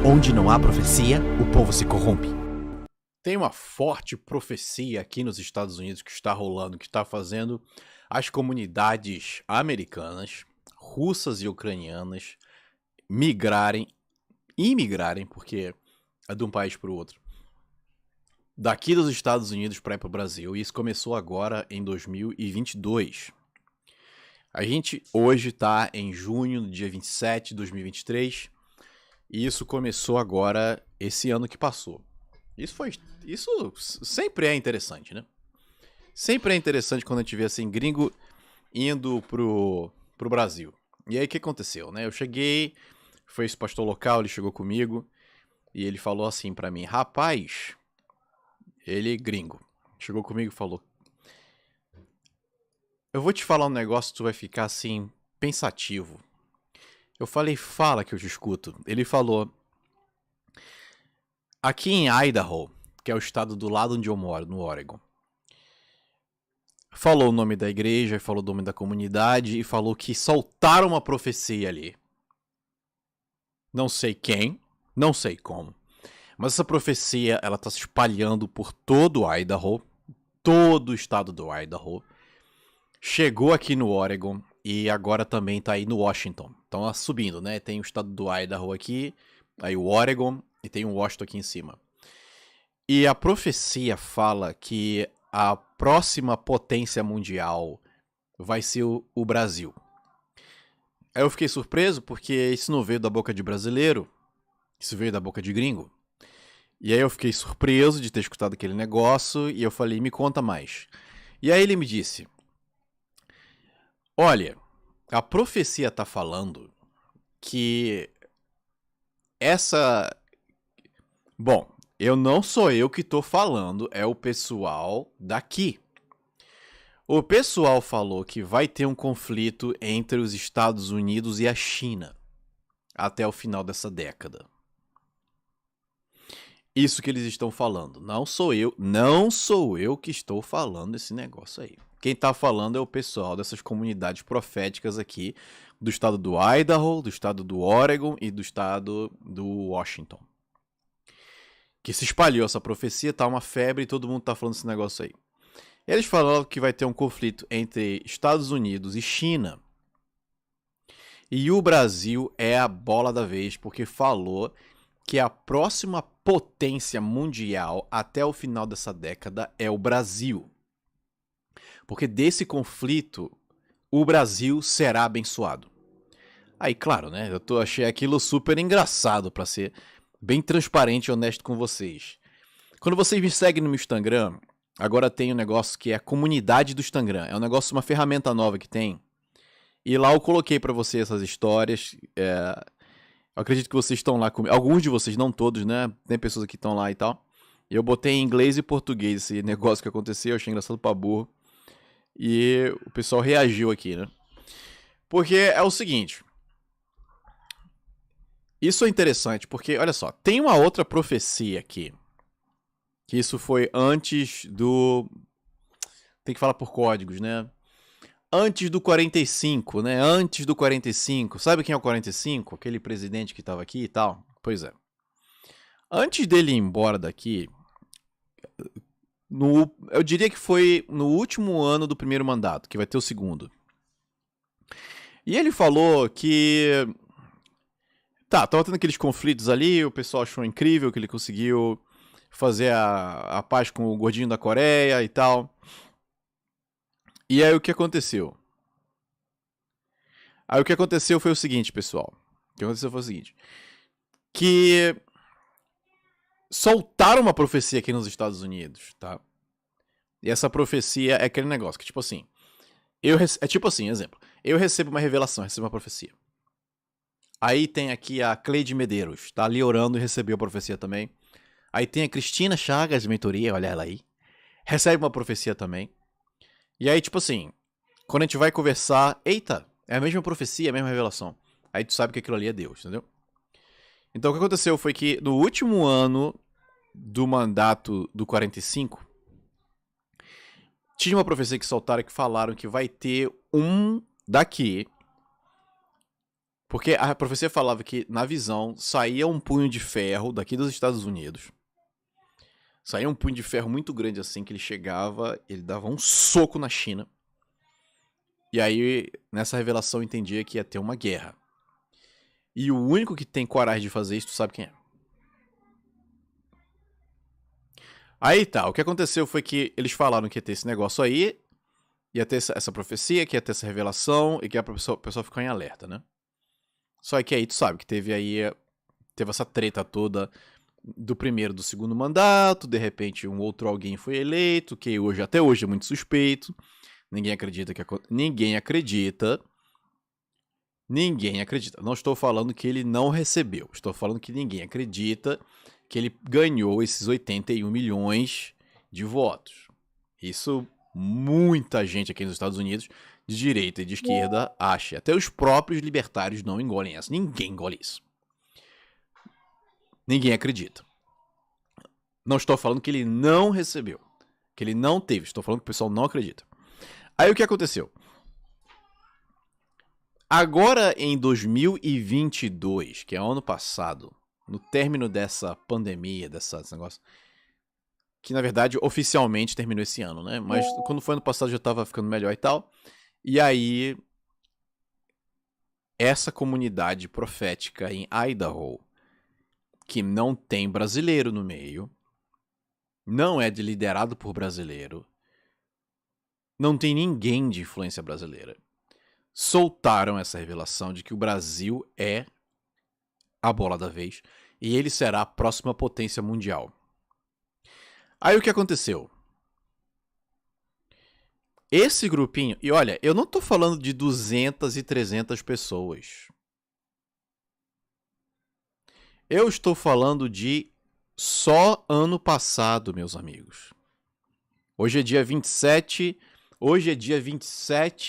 Onde não há profecia, o povo se corrompe. Tem uma forte profecia aqui nos Estados Unidos que está rolando, que está fazendo as comunidades americanas, russas e ucranianas imigrarem, porque é de um país para o outro, daqui dos Estados Unidos para ir para o Brasil. E isso começou agora em 2022. A gente hoje está em junho, no dia 27 de 2023, e isso começou agora, esse ano que passou. Isso sempre é interessante, né? Sempre é interessante quando a gente vê assim, gringo indo pro Brasil. E aí o que aconteceu, né? Eu cheguei, foi esse pastor local, ele chegou comigo e ele falou assim pra mim: rapaz, ele gringo, chegou comigo e falou: eu vou te falar um negócio que tu vai ficar assim, pensativo. Eu falei: fala que eu te escuto. Ele falou: aqui em Idaho, que é o estado do lado onde eu moro, no Oregon, falou o nome da igreja, falou o nome da comunidade e falou que soltaram uma profecia ali. Não sei quem, não sei como, mas essa profecia ela tá se espalhando por todo o Idaho, todo o estado do Idaho. Chegou aqui no Oregon e agora também tá aí no Washington. Então tá subindo, né? Tem o estado do Idaho aqui, aí o Oregon e tem o Washington aqui em cima. E a profecia fala que a próxima potência mundial vai ser o Brasil. Aí eu fiquei surpreso porque isso não veio da boca de brasileiro, isso veio da boca de gringo. E aí eu fiquei surpreso de ter escutado aquele negócio e eu falei: me conta mais. E aí ele me disse: olha, a profecia tá falando que essa... Bom, não sou eu que tô falando, é o pessoal daqui. O pessoal falou que vai ter um conflito entre os Estados Unidos e a China até o final dessa década. Isso que eles estão falando. Não sou eu que estou falando esse negócio aí. Quem tá falando é o pessoal dessas comunidades proféticas aqui do estado do Idaho, do estado do Oregon e do estado do Washington. Que se espalhou essa profecia, tá uma febre e todo mundo tá falando esse negócio aí. Eles falaram que vai ter um conflito entre Estados Unidos e China. E o Brasil é a bola da vez, porque falou que a próxima potência mundial até o final dessa década é o Brasil. Porque desse conflito, o Brasil será abençoado. Aí, claro, né? Achei aquilo super engraçado, pra ser bem transparente e honesto com vocês. Quando vocês me seguem no meu Instagram, agora tem um negócio que é a comunidade do Instagram. É um negócio, uma ferramenta nova que tem. E lá eu coloquei pra vocês essas histórias. Eu acredito que vocês estão lá comigo. Alguns de vocês, não todos, né? Tem pessoas que estão lá e tal. E eu botei em inglês e português esse negócio que aconteceu. Eu achei engraçado pra burro. E o pessoal reagiu aqui, né? Porque é o seguinte. Isso é interessante, porque, olha só, tem uma outra profecia aqui. Que isso foi antes do... Tem que falar por códigos, né? Antes do 45, né? Antes do 45. Sabe quem é o 45? Aquele presidente que tava aqui e tal? Pois é. Antes dele ir embora daqui, eu diria que foi no último ano do primeiro mandato, que vai ter o segundo. E ele falou que... Tá, tava tendo aqueles conflitos ali, o pessoal achou incrível que ele conseguiu fazer a paz com o gordinho da Coreia e tal. E aí o que aconteceu? Aí o que aconteceu foi o seguinte, pessoal. O que aconteceu foi o seguinte. Que soltaram uma profecia aqui nos Estados Unidos, tá? E essa profecia é aquele negócio que, tipo assim... É tipo assim, exemplo. Eu recebo uma revelação, recebo uma profecia. Aí tem aqui a Cleide Medeiros, tá ali orando e recebeu a profecia também. Aí tem a Cristina Chagas de mentoria, olha ela aí. Recebe uma profecia também. E aí, tipo assim, quando a gente vai conversar, eita, é a mesma profecia, a mesma revelação. Aí tu sabe que aquilo ali é Deus, entendeu? Então o que aconteceu foi que no último ano do mandato do 45, tinha uma profecia que soltaram que falaram que vai ter um daqui, Porque a profecia falava que, na visão, saía um punho de ferro daqui dos Estados Unidos. Saía um punho de ferro muito grande assim, que ele chegava, ele dava um soco na China. E aí, nessa revelação, eu entendia que ia ter uma guerra. E o único que tem coragem de fazer isso, tu sabe quem é? Aí tá, o que aconteceu foi que eles falaram que ia ter esse negócio aí, ia ter essa profecia, que ia ter essa revelação, e que a pessoa ficou em alerta, né? Só que aí tu sabe que teve essa treta toda do primeiro e do segundo mandato, de repente um outro alguém foi eleito, que até hoje é muito suspeito. Ninguém acredita. Não estou falando que ele não recebeu. Estou falando que ninguém acredita que ele ganhou esses 81 milhões de votos. Isso muita gente aqui nos Estados Unidos, de direita e de esquerda, acha. Até os próprios libertários não engolem essa. Ninguém engole isso. Ninguém acredita. Não estou falando que ele não recebeu. Que ele não teve. Estou falando que o pessoal não acredita. Aí o que aconteceu? Agora em 2022, que é o ano passado, no término dessa pandemia, desse negócio, que na verdade oficialmente terminou esse ano, né? Mas quando foi ano passado já tava ficando melhor e tal. E aí, essa comunidade profética em Idaho, que não tem brasileiro no meio, não é liderado por brasileiro, não tem ninguém de influência brasileira, soltaram essa revelação de que o Brasil é a bola da vez e ele será a próxima potência mundial. Aí o que aconteceu? Esse grupinho, e olha, eu não tô falando de 200 e 300 pessoas. Eu estou falando de só ano passado, meus amigos. Hoje é dia 27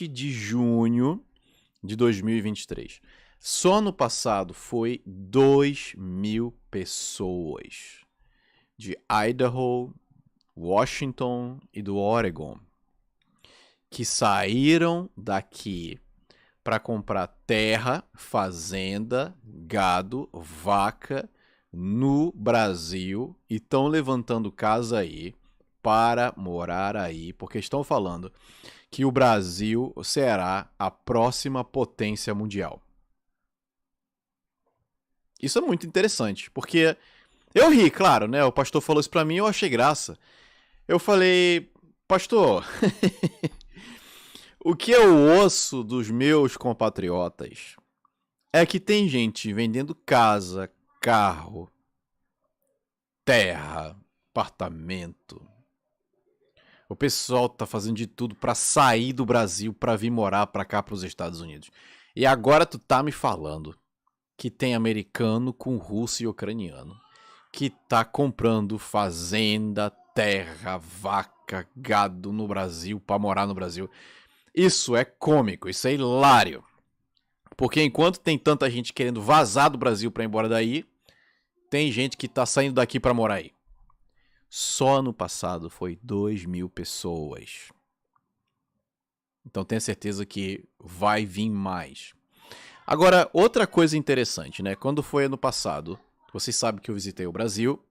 de junho de 2023. Só no passado foi 2.000 pessoas de Idaho, Washington e do Oregon que saíram daqui para comprar terra, fazenda, gado, vaca no Brasil e estão levantando casa aí para morar aí, porque estão falando que o Brasil será a próxima potência mundial. Isso é muito interessante, porque eu ri, claro, né? O pastor falou isso pra mim, eu achei graça. Eu falei, pastor, o que eu ouço dos meus compatriotas é que tem gente vendendo casa, carro, terra, apartamento. O pessoal tá fazendo de tudo pra sair do Brasil pra vir morar pra cá, pros Estados Unidos. E agora tu tá me falando que tem americano com russo e ucraniano que tá comprando fazenda, terra, vaca, gado no Brasil pra morar no Brasil. Isso é cômico, isso é hilário. Porque enquanto tem tanta gente querendo vazar do Brasil pra ir embora daí, tem gente que tá saindo daqui pra morar aí. Só no passado foi 2.000 pessoas. Então tenha certeza que vai vir mais. Agora, outra coisa interessante, né? Quando foi ano passado, vocês sabem que eu visitei o Brasil.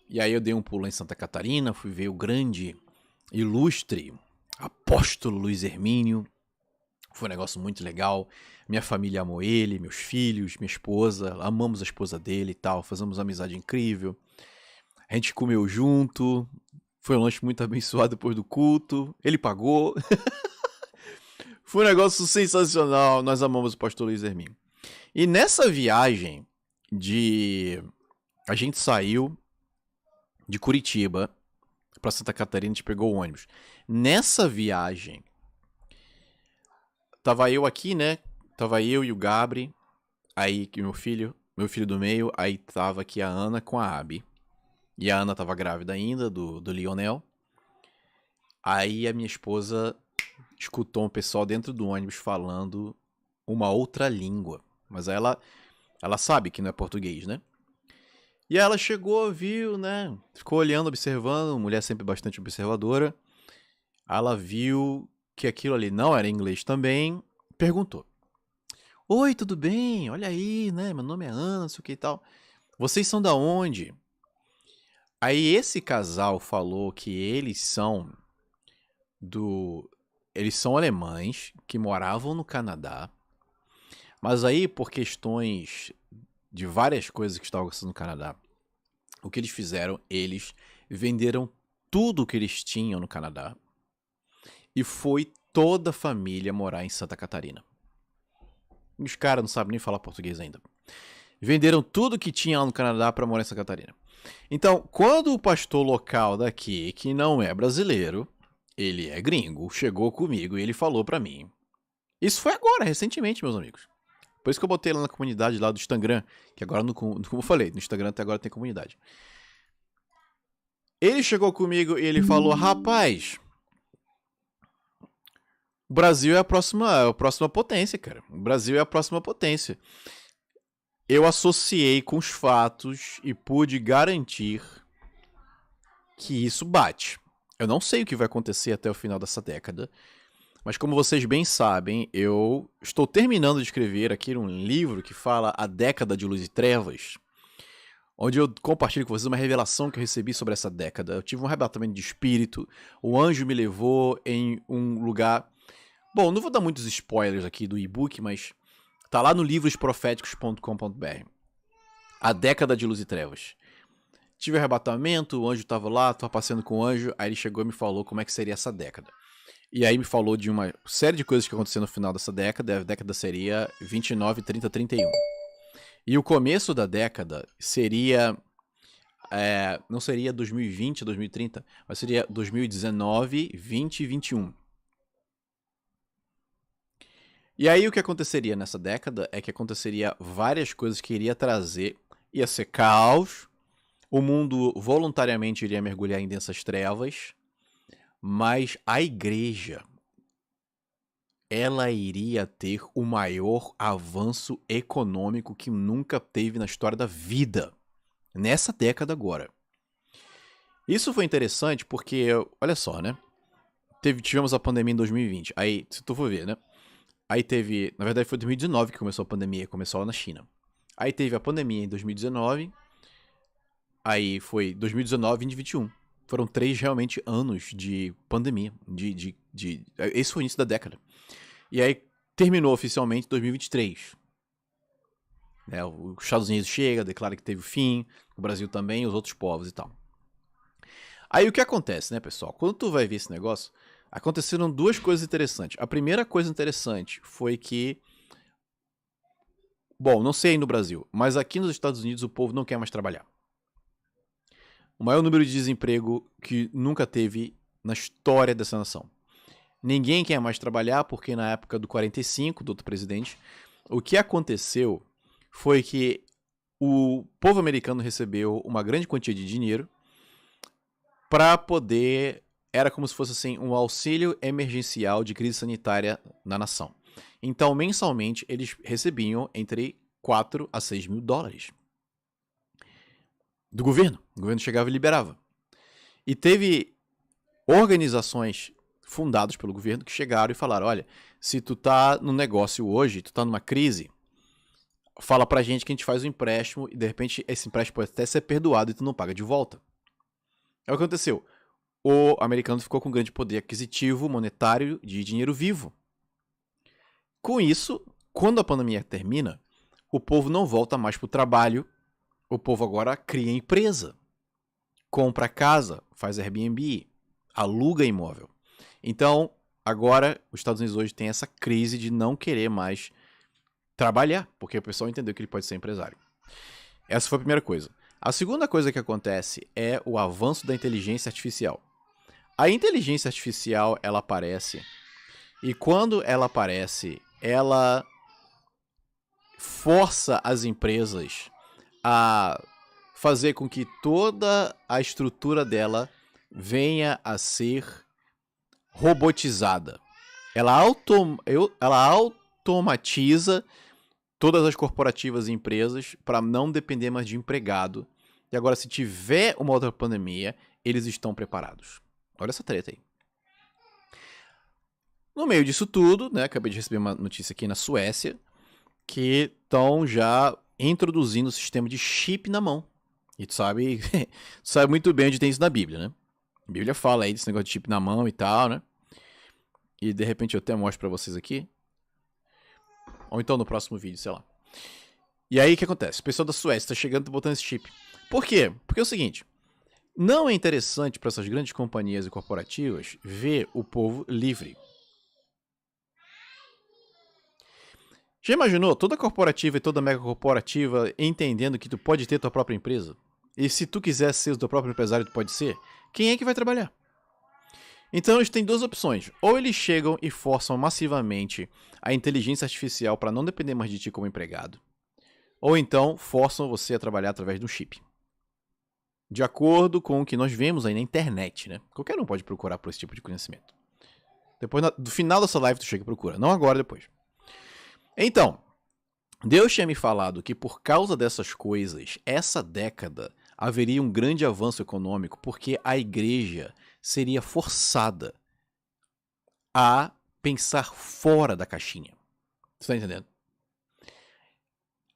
E aí eu dei um pulo em Santa Catarina, fui ver o grande, ilustre apóstolo Luiz Hermínio. Foi um negócio muito legal. Minha família amou ele, meus filhos, minha esposa. Amamos a esposa dele e tal. Fazemos uma amizade incrível. A gente comeu junto. Foi um lanche muito abençoado depois do culto. Ele pagou. Foi um negócio sensacional. Nós amamos o pastor Luiz Hermínio. E nessa viagem a gente saiu de Curitiba para Santa Catarina, a gente pegou o ônibus. Nessa viagem, tava eu aqui, né? Tava eu e o Gabri, aí meu filho do meio, aí tava aqui a Ana com a Abby. E a Ana tava grávida ainda, do Lionel. Aí a minha esposa escutou um pessoal dentro do ônibus falando uma outra língua. Mas ela sabe que não é português, né? E ela chegou, viu, né? Ficou olhando, observando, mulher sempre bastante observadora. Ela viu que aquilo ali não era inglês também, perguntou: Oi, tudo bem? Olha aí, né? Meu nome é Ana, não sei o que e tal. Vocês são da onde? Aí esse casal falou que do. Eles são alemães que moravam no Canadá, mas aí por questões de várias coisas que estavam acontecendo no Canadá, o que eles fizeram? Eles venderam tudo que eles tinham no Canadá e foi toda a família morar em Santa Catarina. E os caras não sabem nem falar português ainda. Venderam tudo que tinha lá no Canadá para morar em Santa Catarina. Então, quando o pastor local daqui, que não é brasileiro, ele é gringo, chegou comigo e ele falou pra mim. Isso foi agora, recentemente, meus amigos. Por isso que eu botei lá na comunidade lá do Instagram, que agora, como eu falei, no Instagram até agora tem comunidade. Ele chegou comigo e ele falou, rapaz, o Brasil é a próxima potência, cara. O Brasil é a próxima potência. Eu associei com os fatos e pude garantir que isso bate. Eu não sei o que vai acontecer até o final dessa década, mas como vocês bem sabem, eu estou terminando de escrever aqui um livro que fala A Década de Luz e Trevas, onde eu compartilho com vocês uma revelação que eu recebi sobre essa década. Eu tive um arrebatamento de espírito, o anjo me levou em um lugar... Bom, não vou dar muitos spoilers aqui do e-book, mas tá lá no livrosproféticos.com.br. A Década de Luz e Trevas. Tive arrebatamento, o anjo tava lá, tava passeando com o anjo, aí ele chegou e me falou como é que seria essa década. E aí me falou de uma série de coisas que aconteceram no final dessa década, a década seria 29, 30, 31. E o começo da década seria... não seria 2020, 2030, mas seria 2019, 20 e 21. E aí o que aconteceria nessa década é que aconteceria várias coisas que iria trazer, ia ser caos, o mundo voluntariamente iria mergulhar em densas trevas, mas a igreja, ela iria ter o maior avanço econômico que nunca teve na história da vida, nessa década agora. Isso foi interessante porque, olha só, né? Tivemos a pandemia em 2020, aí, se tu for ver, né? Aí teve, na verdade foi 2019 que começou a pandemia, começou lá na China. Aí teve a pandemia em 2019, aí foi 2019 e 2021. Foram 3 realmente anos de pandemia, esse foi o início da década. E aí terminou oficialmente em 2023. Né, os Estados Unidos chega, declara que teve o fim, o Brasil também, os outros povos e tal. Aí o que acontece, né, pessoal? Quando tu vai ver esse negócio, aconteceram 2 coisas interessantes. A primeira coisa interessante foi que... Bom, não sei aí no Brasil, mas aqui nos Estados Unidos o povo não quer mais trabalhar. O maior número de desemprego que nunca teve na história dessa nação. Ninguém quer mais trabalhar porque na época do 45, do outro presidente, o que aconteceu foi que o povo americano recebeu uma grande quantia de dinheiro para poder... Era como se fosse assim, um auxílio emergencial de crise sanitária na nação. Então, mensalmente, eles recebiam entre 4 a 6 mil dólares do governo. O governo chegava e liberava. E teve organizações fundadas pelo governo que chegaram e falaram, olha, se tu tá no negócio hoje, tu tá numa crise, fala pra gente que a gente faz um empréstimo e de repente esse empréstimo pode até ser perdoado e tu não paga de volta. É o que aconteceu. O americano ficou com grande poder aquisitivo, monetário, de dinheiro vivo. Com isso, quando a pandemia termina, o povo não volta mais pro trabalho, o povo agora cria empresa, compra casa, faz Airbnb, aluga imóvel. Então, agora, os Estados Unidos hoje tem essa crise de não querer mais trabalhar, porque o pessoal entendeu que ele pode ser empresário. Essa foi a primeira coisa. A segunda coisa que acontece é o avanço da inteligência artificial. A inteligência artificial, ela aparece, e quando ela aparece, ela força as empresas a fazer com que toda a estrutura dela venha a ser robotizada. Ela automatiza todas as corporativas e empresas para não depender mais de empregado. E agora, se tiver uma outra pandemia, eles estão preparados. Olha essa treta aí. No meio disso tudo, né, acabei de receber uma notícia aqui na Suécia, que estão já introduzindo o sistema de chip na mão. E tu sabe, tu sabe muito bem onde tem isso na Bíblia, né? A Bíblia fala aí desse negócio de chip na mão e tal, né? E de repente eu até mostro pra vocês aqui. Ou então no próximo vídeo, sei lá. E aí o que acontece? O pessoal da Suécia tá chegando e tá botando esse chip. Por quê? Porque é o seguinte, não é interessante para essas grandes companhias e corporativas ver o povo livre. Já imaginou toda corporativa e toda mega corporativa entendendo que tu pode ter tua própria empresa? E se tu quiser ser o teu próprio empresário, tu pode ser? Quem é que vai trabalhar? Então eles têm duas opções. Ou eles chegam e forçam massivamente a inteligência artificial para não depender mais de ti como empregado. Ou então forçam você a trabalhar através do chip. De acordo com o que nós vemos aí na internet, né? Qualquer um pode procurar por esse tipo de conhecimento. Depois, do final dessa live, tu chega e procura. Não agora, depois. Então, Deus tinha me falado que por causa dessas coisas, essa década haveria um grande avanço econômico, porque a igreja seria forçada a pensar fora da caixinha. Você tá entendendo?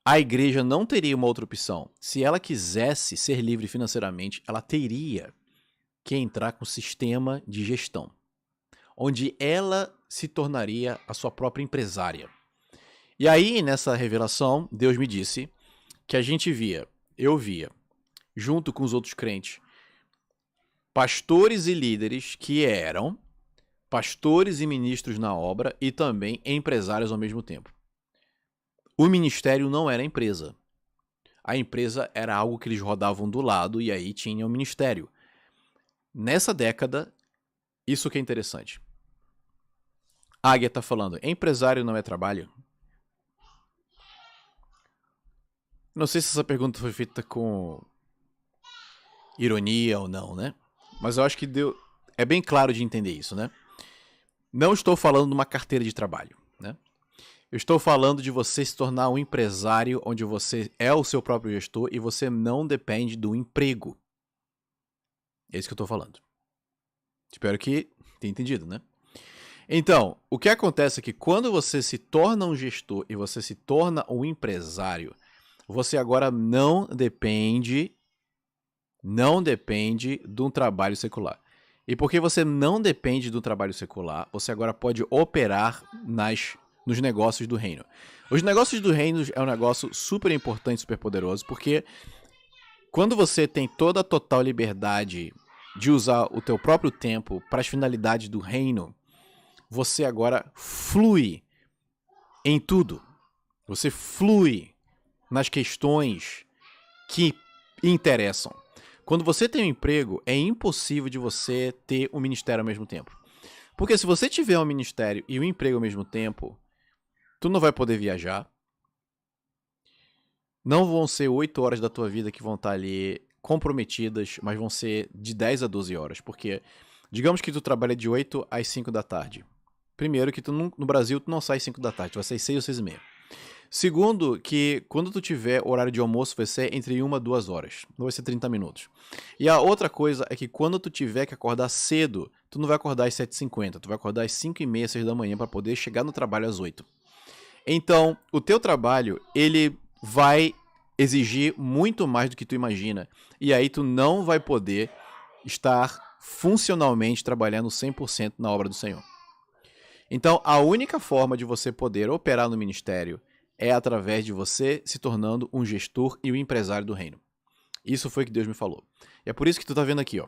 A igreja não teria uma outra opção. Se ela quisesse ser livre financeiramente, ela teria que entrar com um sistema de gestão, onde ela se tornaria a sua própria empresária. E aí, nessa revelação, Deus me disse que a gente via, eu via, junto com os outros crentes, pastores e líderes que eram pastores e ministros na obra e também empresários ao mesmo tempo. O ministério não era empresa. A empresa era algo que eles rodavam do lado e aí tinha o ministério. Nessa década, isso que é interessante. A Águia está falando, empresário não é trabalho? Não sei se essa pergunta foi feita com ironia ou não, né? Mas eu acho que é bem claro de entender isso, né? Não estou falando de uma carteira de trabalho, né? Eu estou falando de você se tornar um empresário onde você é o seu próprio gestor e você não depende do emprego. É isso que eu estou falando. Espero que tenha entendido, né? Então, o que acontece é que quando você se torna um gestor e você se torna um empresário, você agora não depende de um trabalho secular. E porque você não depende do trabalho secular, você agora pode operar nos negócios do reino. Os negócios do reino é um negócio super importante, super poderoso, porque quando você tem toda a total liberdade de usar o teu próprio tempo para as finalidades do reino, você agora flui em tudo. Você flui nas questões que interessam. Quando você tem um emprego, é impossível de você ter um ministério ao mesmo tempo. Porque se você tiver um ministério e um emprego ao mesmo tempo, tu não vai poder viajar. Não vão ser 8 horas da tua vida que vão estar ali comprometidas, mas vão ser de 10 a 12 horas. Porque, digamos que tu trabalha de 8 às 5 da tarde. Primeiro que no Brasil tu não sai às 5 da tarde, tu vai sair 6 ou 6 e meia. Segundo, que quando tu tiver horário de almoço vai ser entre 1 a 2 horas, não vai ser 30 minutos. E a outra coisa é que quando tu tiver que acordar cedo, tu não vai acordar às 7h50, tu vai acordar às 5h30, 6 da manhã para poder chegar no trabalho às 8. Então, o teu trabalho, ele vai exigir muito mais do que tu imagina. E aí tu não vai poder estar funcionalmente trabalhando 100% na obra do Senhor. Então, a única forma de você poder operar no ministério é através de você se tornando um gestor e um empresário do reino. Isso foi o que Deus me falou. E é por isso que tu tá vendo aqui, ó.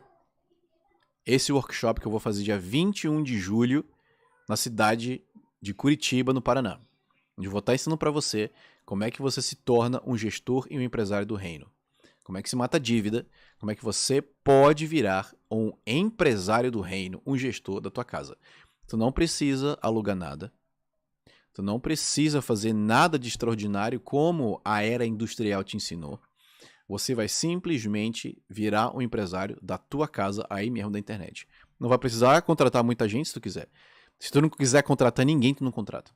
Esse workshop que eu vou fazer dia 21 de julho na cidade de Curitiba, no Paraná. Onde eu vou estar ensinando para você como é que você se torna um gestor e um empresário do reino. Como é que se mata a dívida, como é que você pode virar um empresário do reino, um gestor da tua casa. Tu não precisa alugar nada. Tu não precisa fazer nada de extraordinário como a era industrial te ensinou. Você vai simplesmente virar um empresário da tua casa aí mesmo da internet. Não vai precisar contratar muita gente se tu quiser. Se tu não quiser contratar ninguém, tu não contrata.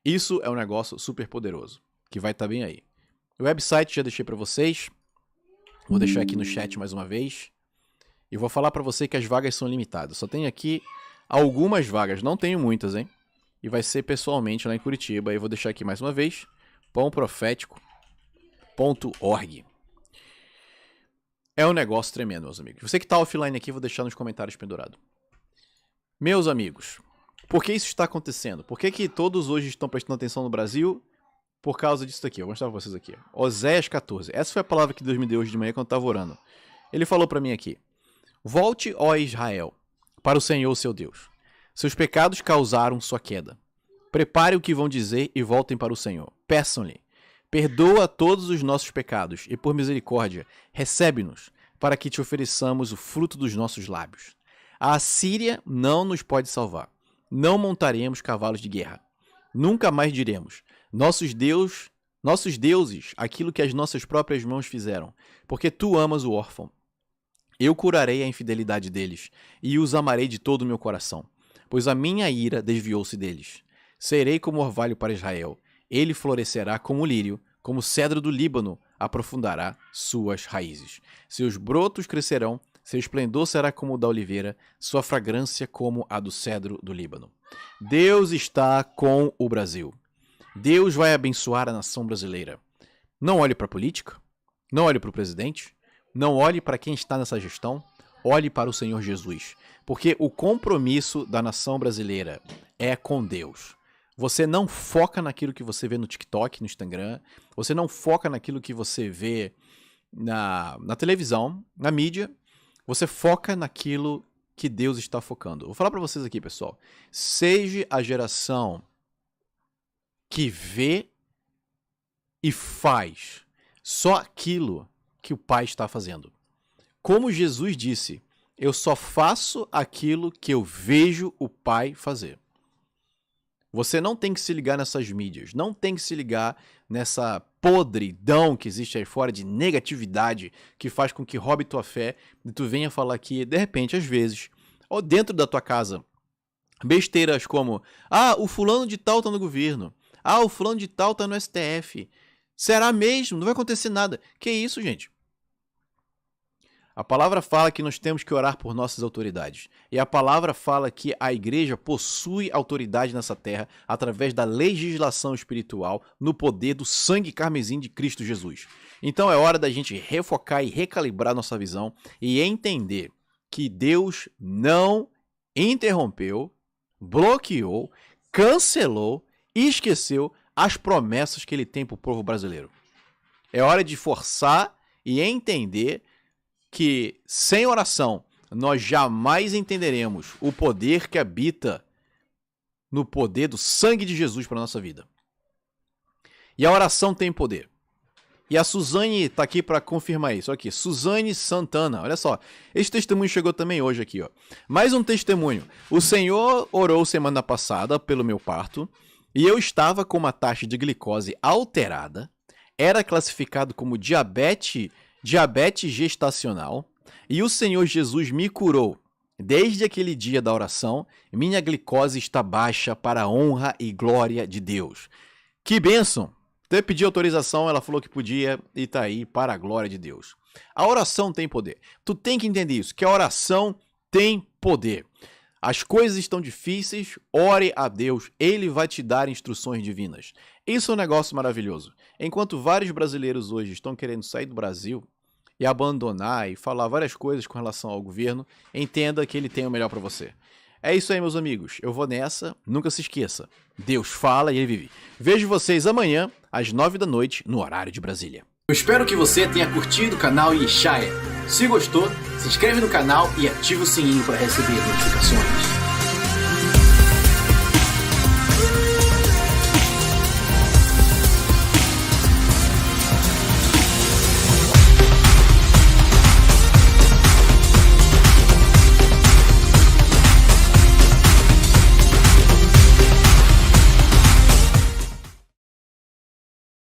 Isso é um negócio super poderoso, que vai estar bem aí. O website já deixei para vocês. Vou deixar aqui no chat mais uma vez. E vou falar para você que as vagas são limitadas. Só tem aqui algumas vagas, não tenho muitas, hein? E vai ser pessoalmente lá em Curitiba. E eu vou deixar aqui mais uma vez, pãoprofético.org. É um negócio tremendo, meus amigos. Você que tá offline aqui, vou deixar nos comentários pendurado. Meus amigos, por que isso está acontecendo? Por que todos hoje estão prestando atenção no Brasil? Por causa disso daqui. Eu vou mostrar pra vocês aqui. Oséias 14. Essa foi a palavra que Deus me deu hoje de manhã quando eu tava orando. Ele falou pra mim aqui: volte, ó Israel, para o Senhor seu Deus. Seus pecados causaram sua queda. Prepare o que vão dizer e voltem para o Senhor. Peçam-lhe: perdoa todos os nossos pecados e, por misericórdia, recebe-nos, para que te ofereçamos o fruto dos nossos lábios. A Assíria não nos pode salvar. Não montaremos cavalos de guerra. Nunca mais diremos: nossos deuses, aquilo que as nossas próprias mãos fizeram, porque tu amas o órfão. Eu curarei a infidelidade deles e os amarei de todo o meu coração, pois a minha ira desviou-se deles. Serei como orvalho para Israel. Ele florescerá como lírio, como cedro do Líbano, aprofundará suas raízes. Seus brotos crescerão, seu esplendor será como o da oliveira, sua fragrância como a do cedro do Líbano. Deus está com o Brasil. Deus vai abençoar a nação brasileira. Não olhe para a política, não olhe para o presidente, não olhe para quem está nessa gestão, olhe para o Senhor Jesus. Porque o compromisso da nação brasileira é com Deus. Você não foca naquilo que você vê no TikTok, no Instagram. Você não foca naquilo que você vê na televisão, na mídia. Você foca naquilo que Deus está focando. Vou falar para vocês aqui, pessoal. Seja a geração que vê e faz só aquilo que o Pai está fazendo. Como Jesus disse, eu só faço aquilo que eu vejo o Pai fazer. Você não tem que se ligar nessas mídias, não tem que se ligar nessa podridão que existe aí fora de negatividade que faz com que roube tua fé e tu venha falar aqui, de repente, às vezes, ou dentro da tua casa, besteiras como: ah, o fulano de tal tá no governo, ah, o fulano de tal tá no STF. Será mesmo? Não vai acontecer nada. Que isso, gente? A palavra fala que nós temos que orar por nossas autoridades. E a palavra fala que a igreja possui autoridade nessa terra através da legislação espiritual no poder do sangue carmesim de Cristo Jesus. Então é hora da gente refocar e recalibrar nossa visão e entender que Deus não interrompeu, bloqueou, cancelou e esqueceu as promessas que ele tem para o povo brasileiro. É hora de forçar e entender que sem oração nós jamais entenderemos o poder que habita no poder do sangue de Jesus para a nossa vida. E a oração tem poder. E a Suzane está aqui para confirmar isso. Olha aqui, Suzane Santana, olha só. Esse testemunho chegou também hoje aqui, ó. Mais um testemunho. O Senhor orou semana passada pelo meu parto e eu estava com uma taxa de glicose alterada, era classificado como diabetes gestacional, e o Senhor Jesus me curou. Desde aquele dia da oração, minha glicose está baixa para a honra e glória de Deus. Que bênção! Até pedi autorização, ela falou que podia e tá aí para a glória de Deus. A oração tem poder. Tu tem que entender isso, que a oração tem poder. As coisas estão difíceis, ore a Deus, Ele vai te dar instruções divinas. Isso é um negócio maravilhoso. Enquanto vários brasileiros hoje estão querendo sair do Brasil e abandonar e falar várias coisas com relação ao governo, entenda que ele tem o melhor para você. É isso aí, meus amigos. Eu vou nessa. Nunca se esqueça. Deus fala e Ele vive. Vejo vocês amanhã, às 9 da noite, no horário de Brasília. Eu espero que você tenha curtido o canal Yeshaya. Se gostou, se inscreve no canal e ativa o sininho para receber notificações.